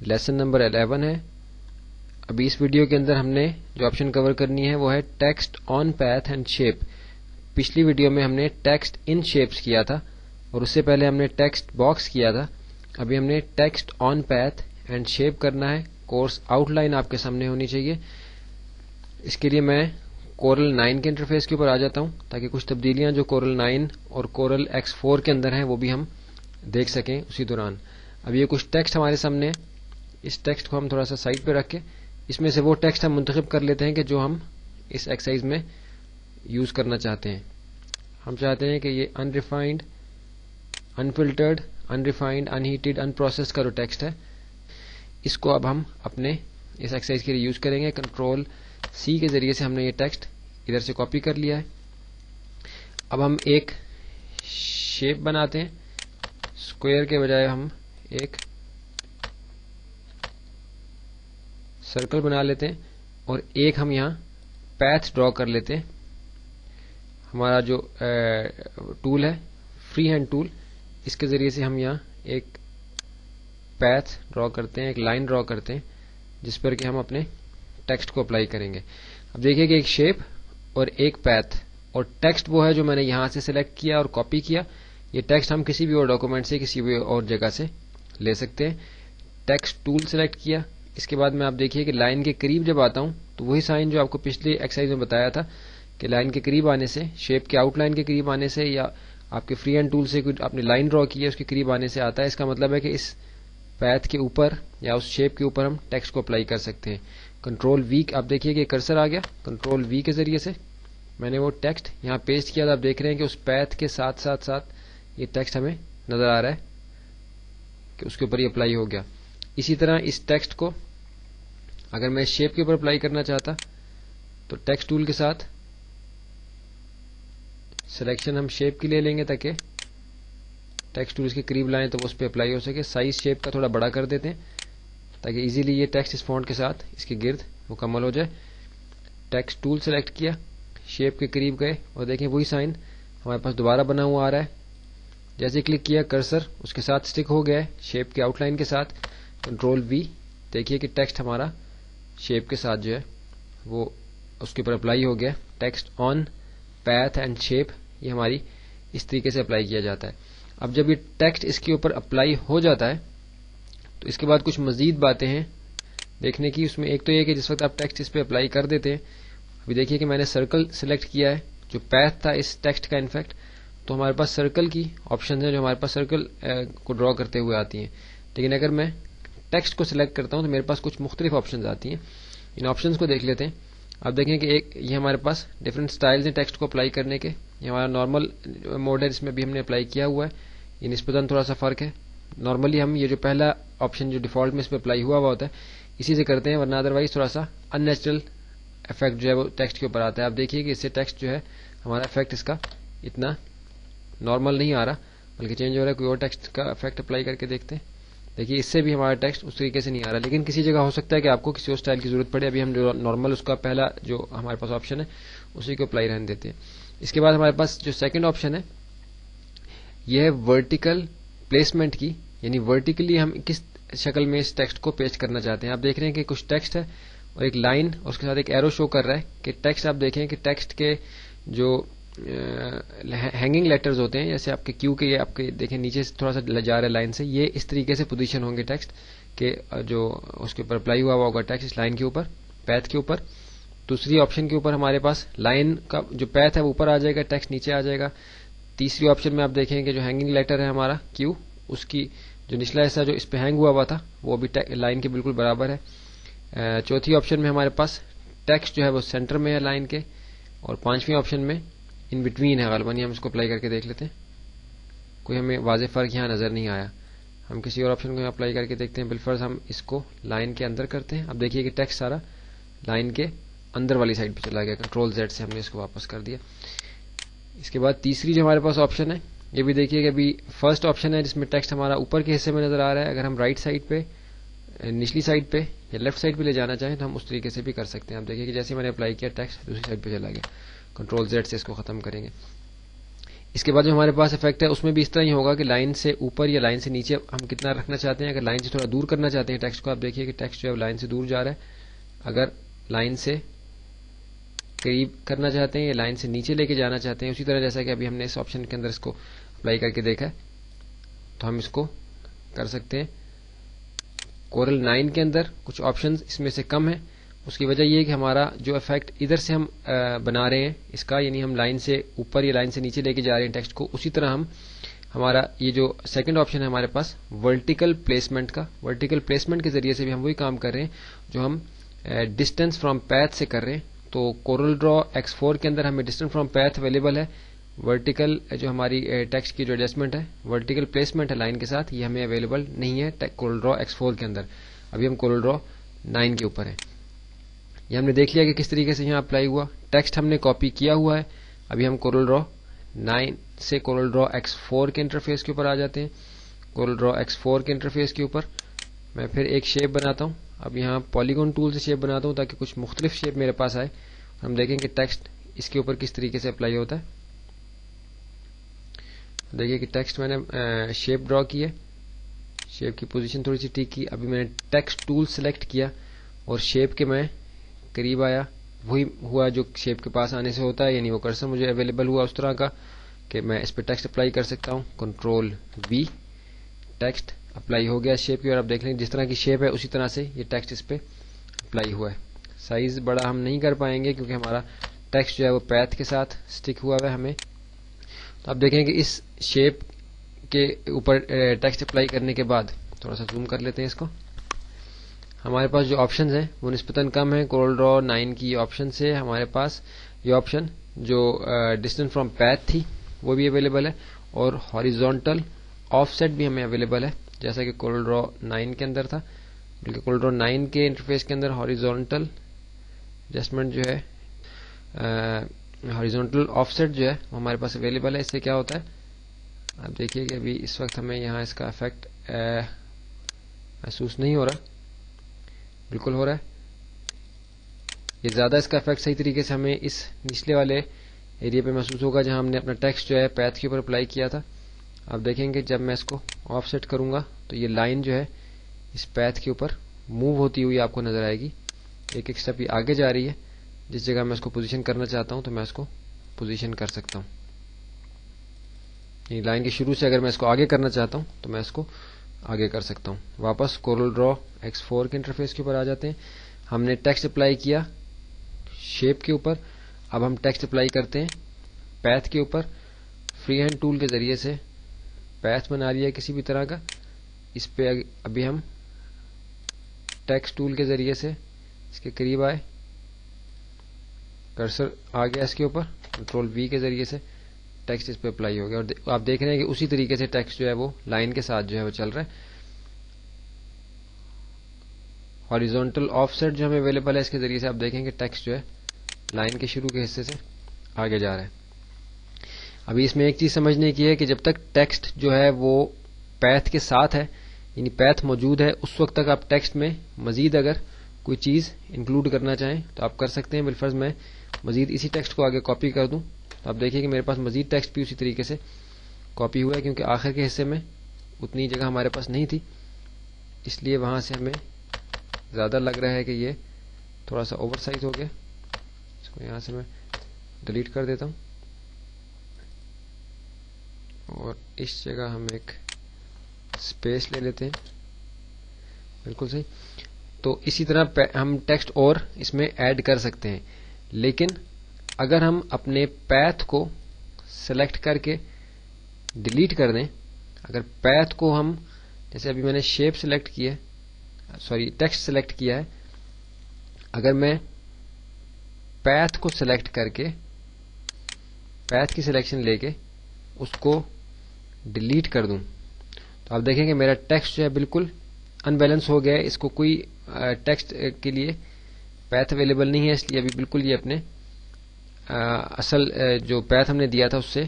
Lesson number 11 ہے. ابھی اس video کے اندر ہم نے جو آپشن کور کرنی ہے وہ ہے text on path and shape. پچھلی ویڈیو میں ہم نے ٹیکسٹ ان شیپس کیا تھا اور اس سے پہلے ہم نے ٹیکسٹ باکس کیا تھا. ابھی ہم نے text on path and shape کرنا ہے. کورس آؤٹ لائن آپ کے سامنے ہونی چاہیے. اس کے لیے میں کورل 9 کے انٹرفیس کے اوپر آ جاتا ہوں تاکہ کچھ تبدیلیاں جو کورل 9 اور کورل X4 کے اندر ہیں وہ بھی ہم دیکھ سکیں اسی دوران. اب یہ کچھ ٹیکسٹ ہمارے سامنے ہے. اس ٹیکسٹ کو ہم تھوڑا سا سائڈ پہ رکھ کے اس میں سے وہ ٹیکسٹ ہم منتخب کر لیتے ہیں کہ جو ہم اس ایکسرسائز میں یوز کرنا چاہتے ہیں. ہم چاہتے ہیں کہ یہ انریفائنڈ، انفلٹرڈ، انریفائنڈ، انہیٹڈ، انپروسیسڈ کا جو ٹیکسٹ ہے اس کو اب ہم اپنے اس ایکسرسائز کے لیے یوز کریں گے. کنٹرول C کے ذریعے سے ہم نے یہ ٹیکسٹ ادھر سے کاپی کر لیا ہے. اب ہم ایک شیپ بناتے ہیں. اسکوئر کے بجائے ہم ایک سرکل بنا لیتے ہیں اور ایک ہم یہاں پیتھ ڈرا کر لیتے ہیں. ہمارا جو ٹول ہے فری ہینڈ ٹول، اس کے ذریعے سے ہم یہاں ایک پیتھ ڈرا کرتے ہیں، ایک لائن ڈرا کرتے ہیں جس پر کہ ہم اپنے ٹیکسٹ کو اپلائی کریں گے. اب دیکھیے کہ ایک شیپ اور ایک پیتھ، اور ٹیکسٹ وہ ہے جو میں نے یہاں سے سلیکٹ کیا اور کاپی کیا. یہ ٹیکسٹ ہم کسی بھی اور ڈاکومنٹ سے کسی بھی اور جگہ سے لے سکتے ہیں. ٹیکسٹ ٹول سلیکٹ کیا. اس کے بعد میں آپ دیکھیے کہ لائن کے قریب جب آتا ہوں تو وہی سائن جو آپ کو پچھلی ایکسرسائز میں بتایا تھا کہ لائن کے قریب آنے سے، شیپ کے آؤٹ لائن کے قریب آنے سے، یا آپ کے فری ہینڈ ٹول سے آپ نے لائن ڈرا کی ہے اس کے قریب آنے سے آتا ہے. اس کا مطلب ہے کہ اس پیتھ کے اوپر یا اس شیپ کے اوپر ہم ٹیکسٹ کو اپلائی کر سکتے ہیں. کنٹرول V، آپ دیکھیے کہ کرسر آ گیا. کنٹرول V کے ذریعے سے میں نے وہ ٹیکسٹ یہاں پیسٹ کیا تھا. آپ دیکھ رہے ہیں کہ اس پیتھ کے ساتھ ساتھ یہ ٹیکسٹ ہمیں نظر آ رہا ہے کہ اس کے اوپر یہ اپلائی ہو گیا. اسی طرح اس ٹیکسٹ کو اگر میں شیپ کے اوپر اپلائی کرنا چاہتا تو ٹیکسٹ ٹول کے ساتھ سلیکشن ہم شیپ کی لے لیں گے تاکہ ٹیکسٹ ٹول اس کے قریب لائیں تو وہ اس پہ اپلائی ہو سکے. سائز شیپ کا تھوڑا بڑا کر دیتے ہیں تاکہ ایزیلی یہ ٹیکسٹ اس فونٹ کے ساتھ اس کے گرد مکمل ہو جائے. ٹیکسٹ ٹول سلیکٹ کیا، شیپ کے قریب گئے اور دیکھیں وہی سائن ہمارے پاس دوبارہ بنا ہوا آ رہا ہے. جیسے کلک کیا کرسر اس کے ساتھ اسٹک ہو گیا ہے شیپ کے آؤٹ لائن کے ساتھ. کنٹرول V، دیکھیے کہ ٹیکسٹ ہمارا شیپ کے ساتھ جو ہے وہ اس کے اوپر اپلائی ہو گیا. Text on path and shape یہ ہماری اس طریقے سے اپلائی کیا جاتا ہے. اب جب یہ ٹیکسٹ اس کے اوپر اپلائی ہو جاتا ہے تو اس کے بعد کچھ مزید باتیں ہیں دیکھنے کی. اس میں ایک تو یہ کہ جس وقت آپ ٹیکسٹ اس پہ اپلائی کر دیتے ہیں، ابھی دیکھیے کہ میں نے سرکل سلیکٹ کیا ہے جو پیتھ تھا اس ٹیکسٹ کا انفیکٹ، تو ہمارے پاس سرکل کی آپشن ہیں جو ہمارے پاس سرکل کو ڈرا کرتے ہوئے آتی ہیں. لیکن اگر میں ٹیکسٹ کو سلیکٹ کرتا ہوں تو میرے پاس کچھ مختلف آپشنز آتی ہیں. ان آپشنز کو دیکھ لیتے ہیں. آپ دیکھیں کہ ایک یہ ہمارے پاس ڈفرینٹ سٹائلز ہیں ٹیکسٹ کو اپلائی کرنے کے. یہ ہمارا نارمل موڈ ہے جس میں بھی ہم نے اپلائی کیا ہوا ہے. یہ نسبتاً تھوڑا سا فرق ہے. نارملی ہم یہ جو پہلا آپشن جو ڈیفالٹ میں اس پہ اپلائی ہوا ہوتا ہے اسی سے کرتے ہیں، ورنہ ادروائز تھوڑا سا ان نیچرل افیکٹ جو ہے وہ ٹیکسٹ کے اوپر آتا ہے. آپ دیکھیے کہ اس سے ٹیکسٹ جو ہے ہمارا افیکٹ اس کا اتنا نارمل نہیں آ رہا بلکہ چینج ہو رہا ہے. کوئی اور ٹیکسٹ کا افیکٹ اپلائی کر کے دیکھتے ہیں. دیکھیے اس سے بھی ہمارا ٹیکسٹ اس طریقے سے نہیں آ رہا، لیکن کسی جگہ ہو سکتا ہے کہ آپ کو کسی اور اسٹائل کی ضرورت پڑے. ابھی ہم جو نارمل اس کا پہلا جو ہمارے پاس آپشن ہے اسی کو اپلائی رہنے دیتے ہیں. اس کے بعد ہمارے پاس جو سیکنڈ آپشن ہے یہ ہے ورٹیکل پلیسمنٹ کی، یعنی ورٹیکلی ہم کس شکل میں اس ٹیکسٹ کو پیسٹ کرنا چاہتے ہیں. آپ دیکھ رہے ہیں کہ کچھ ٹیکسٹ ہے اور ایک لائن اور اس کے ساتھ ایک ایرو شو کر رہا ہے کہ ٹیکسٹ. آپ دیکھیں کہ ٹیکسٹ کے جو ہینگنگ لیٹرز ہوتے ہیں جیسے آپ کے کیو کے، یہ آپ کے دیکھیں نیچے سے تھوڑا سا جا رہا ہے لائن سے، یہ اس طریقے سے پوزیشن ہوں گے ٹیکسٹ کہ جو اس کے اوپر اپلائی ہوا ہوگا ٹیکسٹ اس لائن کے اوپر، پیتھ کے اوپر. دوسری آپشن کے اوپر ہمارے پاس لائن کا جو پیتھ ہے وہ اوپر آ جائے گا، ٹیکسٹ نیچے آ جائے گا. تیسری آپشن میں آپ دیکھیں کہ جو ہینگنگ لیٹر ہے ہمارا کیو، اس کی جو نچلا حصہ جو اس پہ ہینگ ہوا تھا وہ بھی لائن کے بالکل برابر ہے. چوتھی آپشن میں ہمارے پاس ٹیکسٹ جو ہے وہ سینٹر میں ہے لائن کے، اور پانچویں آپشن میں ان بٹوین ہے. غالباً ہم اس کو اپلائی کر کے دیکھ لیتے ہیں. کوئی ہمیں واضح فرق یہاں نظر نہیں آیا. ہم کسی اور آپشن کو اپلائی کر کے دیکھتے ہیں. بالفرض ہم اس کو لائن کے اندر کرتے ہیں. اب دیکھیے کہ ٹیکسٹ سارا لائن کے اندر والی سائڈ پہ چلا گیا. کنٹرول Z سے ہم نے اس کو واپس کر دیا. اس کے بعد تیسری جو ہمارے پاس آپشن ہے یہ بھی دیکھیے کہ ابھی فرسٹ آپشن ہے جس میں ٹیکسٹ ہمارا اوپر کے حصے میں نظر آ رہا ہے. اگر ہم رائٹ سائڈ پہ، نچلی سائڈ پہ یا لیفٹ سائڈ پہ لے جانا چاہیں تو ہم اس طریقے سے بھی کر سکتے ہیں. آپ دیکھیے کہ جیسے میں نے اپلائی کیا ٹیکسٹ دوسری سائڈ پہ چلا گیا. کنٹرول Z سے اس کو ختم کریں گے. اس کے بعد جو ہمارے پاس افیکٹ ہے اس میں بھی اس طرح ہی ہوگا کہ لائن سے اوپر یا لائن سے نیچے ہم کتنا رکھنا چاہتے ہیں. اگر لائن سے تھوڑا دور کرنا چاہتے ہیں ٹیکسٹ کو, آپ دیکھیے کہ ٹیکسٹ جو ہے لائن سے دور جا رہا ہے. اگر لائن سے قریب کرنا چاہتے ہیں یا لائن سے نیچے لے کے جانا چاہتے ہیں, اسی طرح جیسا کہ ابھی ہم نے اس آپشن کے اندر اس کو اپلائی کر کے دیکھا ہے, تو ہم اس کو کر سکتے ہیں. کورل 9 کے اندر کچھ آپشنز اس میں سے کم ہیں. اس کی وجہ یہ ہے کہ ہمارا جو افیکٹ ادھر سے ہم بنا رہے ہیں اس کا, یعنی ہم لائن سے اوپر یا لائن سے نیچے لے کے جا رہے ہیں ٹیکسٹ کو, اسی طرح ہم ہمارا یہ جو سیکنڈ آپشن ہے ہمارے پاس ورٹیکل پلیسمنٹ کا, ورٹیکل پلیسمنٹ کے ذریعے سے بھی ہم وہی کام کر رہے ہیں جو ہم ڈسٹینس فرام پیتھ سے کر رہے ہیں. تو کورل ڈرا X4 کے اندر ہمیں ڈسٹینس فرام پیتھ اویلیبل ہے. ورٹیکل جو ہماری ٹیکسٹ کی جو ایڈجسٹمنٹ ہے, ورٹیکل پلیسمنٹ ہے لائن کے ساتھ, یہ ہمیں اویلیبل نہیں ہے کورل ڈرا X4 کے اندر. ابھی ہم کورل ڈرا 9 کے اوپر ہیں. یہ ہم نے دیکھ لیا کہ کس طریقے سے یہاں اپلائی ہوا. ٹیکسٹ ہم نے کاپی کیا ہوا ہے. ابھی ہم کورل ڈرا 9 سے کورل ڈرا X4 کے انٹرفیس کے اوپر آ جاتے ہیں. کورل ڈرا X4 کے انٹرفیس کے اوپر میں پھر ایک شیپ بناتا ہوں. اب یہاں پالیگون ٹول سے شیپ بناتا ہوں تاکہ کچھ مختلف شیپ میرے پاس آئے. ہم دیکھیں کہ ٹیکسٹ اس کے اوپر کس طریقے سے اپلائی ہوتا ہے. دیکھیے کہ ٹیکسٹ میں نے شیپ ڈرا کی ہے, شیپ کی پوزیشن تھوڑی سی ٹھیک کی. ابھی میں نے ٹیکسٹ ٹول سلیکٹ کیا اور شیپ کے میں قریب آیا, وہی ہوا جو شیپ کے پاس آنے سے ہوتا ہے, یعنی وہ کرسر مجھے اویلیبل ہوا اس طرح کا کہ میں اس پہ ٹیکسٹ اپلائی کر سکتا ہوں. کنٹرول V, ٹیکسٹ اپلائی ہو گیا شیپ کی, اور آپ دیکھ لیں جس طرح کی شیپ ہے اسی طرح سے یہ ٹیکسٹ اس پہ اپلائی ہوا ہے. سائز بڑا ہم نہیں کر پائیں گے کیونکہ ہمارا ٹیکسٹ جو ہے وہ پیتھ کے ساتھ سٹک ہوا ہے ہمیں. تو آپ دیکھیں کہ اس شیپ کے اوپر ٹیکسٹ اپلائی کرنے کے بعد تھوڑا سا زوم کر لیتے ہیں اس کو, ہمارے پاس جو آپشنز ہیں وہ نسبتاً کم ہیں. کورل ڈرا 9 کی آپشن سے ہمارے پاس یہ آپشن جو ڈسٹینس فرام پیتھ تھی وہ بھی اویلیبل ہے, اور ہاریزونٹل آف سیٹ بھی ہمیں اویلیبل ہے جیسا کہ کورل ڈرا 9 کے اندر تھا. بلکہ کورل ڈرا 9 کے انٹرفیس کے اندر ہاریزونٹل ایڈجسٹمنٹ جو ہے, ہاریزونٹل آف سیٹ جو ہے وہ ہمارے پاس اویلیبل ہے. اس سے کیا ہوتا ہے آپ دیکھیے کہ ابھی اس وقت ہمیں یہاں اس کا افیکٹ محسوس نہیں ہو رہا, بالکل ہو رہا ہے. یہ زیادہ اس کا افیکٹ صحیح طریقے سے ہمیں اس نچلے والے ایریا پہ محسوس ہوگا جہاں ہم نے اپنا ٹیکسٹ جو ہے پیتھ کے اوپر اپلائی کیا تھا. آپ دیکھیں گے جب میں اس کو آف سیٹ کروں گا تو یہ لائن جو ہے اس پیتھ کے اوپر موو ہوتی ہوئی آپ کو نظر آئے گی. ایک ایک سٹیپ یہ آگے جا رہی ہے. جس جگہ میں اس کو پوزیشن کرنا چاہتا ہوں تو میں اس کو پوزیشن کر سکتا ہوں. یعنی لائن کے شروع سے اگر میں اس کو آگے کرنا چاہتا ہوں تو میں اس کو آگے کر سکتا ہوں. واپس کورل ڈرا X4 کے انٹرفیس کے اوپر آ جاتے ہیں. ہم نے ٹیکسٹ اپلائی کیا شیپ کے اوپر, اب ہم ٹیکسٹ اپلائی کرتے ہیں پیتھ کے اوپر. فری ہینڈ ٹول کے ذریعے سے پیتھ بنا لیا کسی بھی طرح کا. اس پہ ابھی ہم ٹیکسٹ ٹول کے ذریعے سے اس کے قریب آئے, کرسر آ گیا اس کے اوپر, کنٹرول V کے ذریعے سے ٹیکسٹ اس پہ اپلائی ہو گیا. اور آپ دیکھ رہے ہیں کہ اسی طریقے سے ٹیکسٹ جو ہے وہ لائن کے ساتھ جو ہے وہ چل رہا ہے. ہاریزونٹل آف سیٹ جو ہمیں اویلیبل ہے اس کے ذریعے سے آپ دیکھیں کہ ٹیکسٹ جو ہے لائن کے شروع کے حصے سے آگے جا رہا ہے. ابھی اس میں ایک چیز سمجھنے کی ہے کہ جب تک ٹیکسٹ جو ہے وہ پیتھ کے ساتھ ہے, یعنی پیتھ موجود ہے, اس وقت تک آپ ٹیکسٹ میں مزید اگر کوئی چیز انکلوڈ کرنا چاہیں تو آپ کر سکتے ہیں. بالفرض میں مزید اسی ٹیکسٹ کو آگے کاپی کر دوں تو آپ دیکھیں کہ میرے پاس مزید ٹیکسٹ بھی اسی طریقے سے کاپی ہوا ہے, کیونکہ آخر کے حصے میں اتنی جگہ ہمارے پاس نہیں تھی, اس لیے وہاں سے ہمیں زیادہ لگ رہا ہے کہ یہ تھوڑا سا اوور سائز ہو گیا. اس کو یہاں سے میں ڈیلیٹ کر دیتا ہوں, اور اس جگہ ہم ایک اسپیس لے لیتے ہیں. بالکل صحیح. تو اسی طرح ہم ٹیکسٹ اور اس میں ایڈ کر سکتے ہیں, لیکن اگر ہم اپنے پیتھ کو سلیکٹ کر کے ڈیلیٹ کر دیں, اگر پیتھ کو ہم جیسے ابھی میں نے شیپ سلیکٹ کی ہے, ٹیکسٹ سلیکٹ کیا ہے, اگر میں پیتھ کو سلیکٹ کر کے پیتھ کی سلیکشن لے کے اس کو ڈیلیٹ کر دوں تو آپ دیکھیں کہ میرا ٹیکسٹ جو ہے بالکل ان بیلنس ہو گیا ہے. اس کو کوئی ٹیکسٹ کے لیے پیتھ اویلیبل نہیں ہے, اس لیے ابھی بالکل یہ اپنے اصل جو پیتھ ہم نے دیا تھا اس سے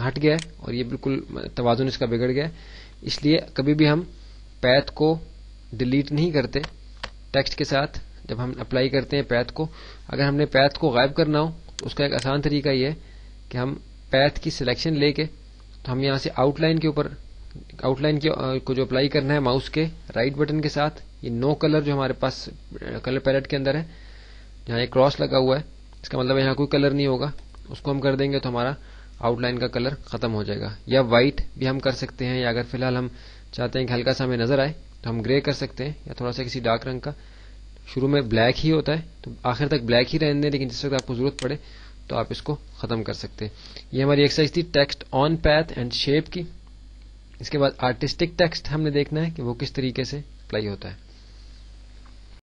ہٹ گیا ہے, اور یہ بالکل توازن اس کا بگڑ گیا ہے. اس لیے کبھی بھی ہم پیتھ کو ڈیلیٹ نہیں کرتے ٹیکسٹ کے ساتھ جب ہم اپلائی کرتے ہیں پیتھ کو. اگر ہم نے پیتھ کو غائب کرنا ہو تو اس کا ایک آسان طریقہ یہ ہے کہ ہم پیتھ کی سلیکشن لے کے تو ہم یہاں سے آؤٹ لائن کے اوپر آؤٹ لائن کو جو اپلائی کرنا ہے ماؤس کے رائٹ بٹن کے ساتھ، یہ نو کلر جو ہمارے پاس کلر پیلٹ کے اندر ہے جہاں ایک کراس لگا ہوا ہے، اس کا مطلب یہاں کوئی کلر نہیں ہوگا، اس کو ہم کر دیں گے تو ہمارا آؤٹ لائن کا کلر ختم ہو جائے گا. یا وائٹ بھی ہم کر سکتے ہیں، یا اگر فی الحال ہم چاہتے ہیں کہ ہلکا سا ہمیں نظر آئے تو ہم گرے کر سکتے ہیں، یا تھوڑا سا کسی ڈارک رنگ کا. شروع میں بلیک ہی ہوتا ہے تو آخر تک بلیک ہی رہنے دیں، لیکن جس وقت آپ کو ضرورت پڑے تو آپ اس کو ختم کر سکتے ہیں. یہ ہماری ایکسرسائز تھی text on path and shape کی. اس کے بعد آرٹسٹک ٹیکسٹ ہم نے دیکھنا ہے کہ وہ کس طریقے سے اپلائی ہوتا ہے.